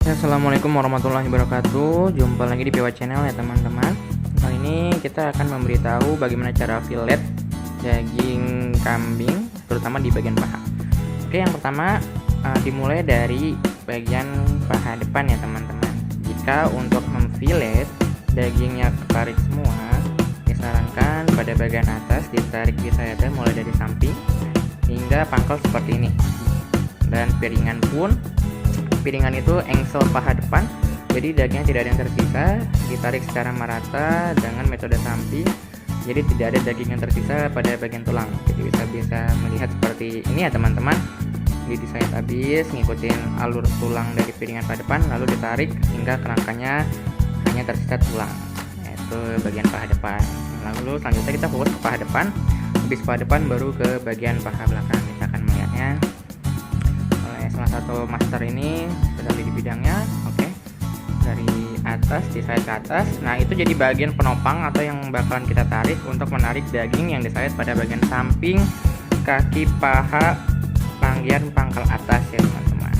Assalamualaikum warahmatullahi wabarakatuh. Jumpa lagi di PW Channel ya teman-teman. Kali ini kita akan memberitahu bagaimana cara fillet daging kambing, terutama di bagian paha. Oke, yang pertama dimulai dari bagian paha depan ya teman-teman. Jika untuk memfilet dagingnya ketarik semua, disarankan pada bagian atas ditarik di sayatan mulai dari samping hingga pangkal seperti ini. Dan piringan itu engsel paha depan, jadi dagingnya tidak ada yang tersisa. Ditarik secara merata dengan metode samping, jadi tidak ada daging yang tersisa pada bagian tulang. Jadi bisa melihat seperti ini ya teman-teman. Jadi disayat habis, ngikutin alur tulang dari piringan paha depan, lalu ditarik hingga kerangkanya hanya tersisa tulang, yaitu bagian paha depan. Lalu selanjutnya kita fokus ke paha depan. Habis paha depan baru ke bagian paha belakang. Kita akan melihatnya salah satu master ini berada di bidangnya. Oke, dari atas disayat ke atas. Nah, itu jadi bagian penopang atau yang bakalan kita tarik untuk menarik daging yang disayat pada bagian samping kaki paha bagian pangkal atas ya teman-teman.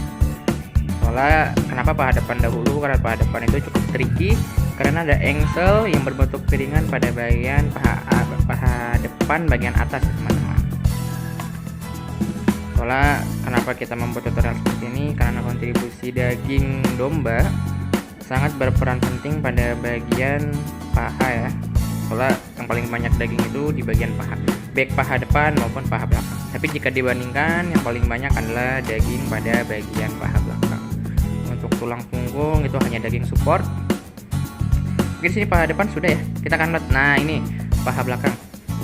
Soalnya kenapa paha depan dahulu? Karena paha depan itu cukup tricky karena ada engsel yang berbentuk piringan pada bagian paha depan bagian atas ya teman-teman. Soalnya kenapa kita membuat tutorial seperti ini, karena kontribusi daging domba sangat berperan penting pada bagian paha ya. Soalnya yang paling banyak daging itu di bagian paha, baik paha depan maupun paha belakang. Tapi jika dibandingkan, yang paling banyak adalah daging pada bagian paha belakang. Untuk tulang punggung itu hanya daging support. Mungkin sini paha depan sudah ya, kita akan lihat. Nah, ini paha belakang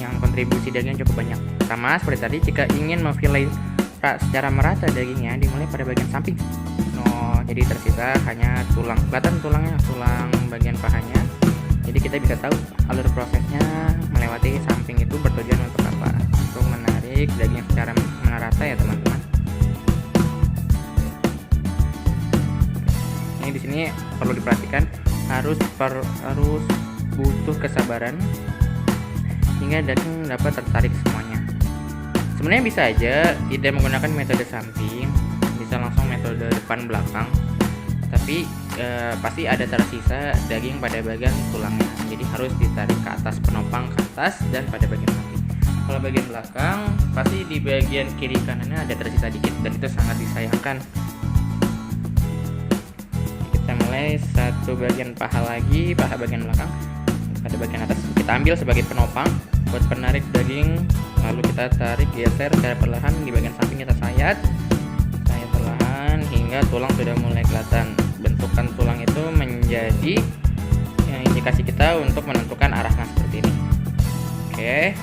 yang kontribusi dagingnya cukup banyak. Sama seperti tadi, jika ingin memfilet secara merata dagingnya dimulai pada bagian samping. Jadi tersisa hanya tulang. Kelihatan tulangnya, tulang bagian pahanya. Jadi kita bisa tahu alur prosesnya melewati samping itu bertujuan untuk apa? Untuk menarik daging secara merata ya teman-teman. Ini di sini perlu diperhatikan, harus butuh kesabaran hingga daging dapat tertarik semuanya. Sebenarnya bisa aja tidak menggunakan metode samping, bisa langsung metode depan belakang, tapi pasti ada tersisa daging pada bagian tulangnya. Jadi harus ditarik ke atas, penopang ke atas dan pada bagian samping. Kalau bagian belakang pasti di bagian kiri kanannya ada tersisa dikit dan itu sangat disayangkan. Kita mulai satu bagian paha lagi, paha bagian belakang pada bagian atas kita ambil sebagai penopang buat penarik daging. Lalu kita tarik, geser secara perlahan di bagian samping, kita sayat perlahan hingga tulang sudah mulai kelihatan. Bentukan tulang itu menjadi indikasi kita untuk menentukan arahnya seperti ini. Oke,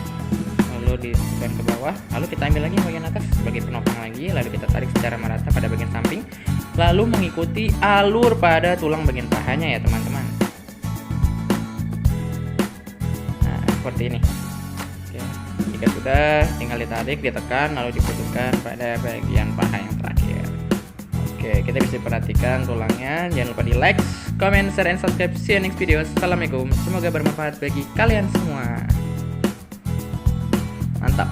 lalu diturunkan ke bawah, lalu kita ambil lagi bagian atas sebagai penopang lagi, lalu kita tarik secara merata pada bagian samping, lalu mengikuti alur pada tulang bagian pahanya ya teman-teman. Nah, seperti ini. Jika sudah, tinggal ditarik, ditekan, lalu diputuskan pada bagian paha yang terakhir. Oke, kita bisa perhatikan tulangnya. Jangan lupa di like, comment, share, and subscribe. See you next video. Assalamualaikum. Semoga bermanfaat bagi kalian semua. Mantap.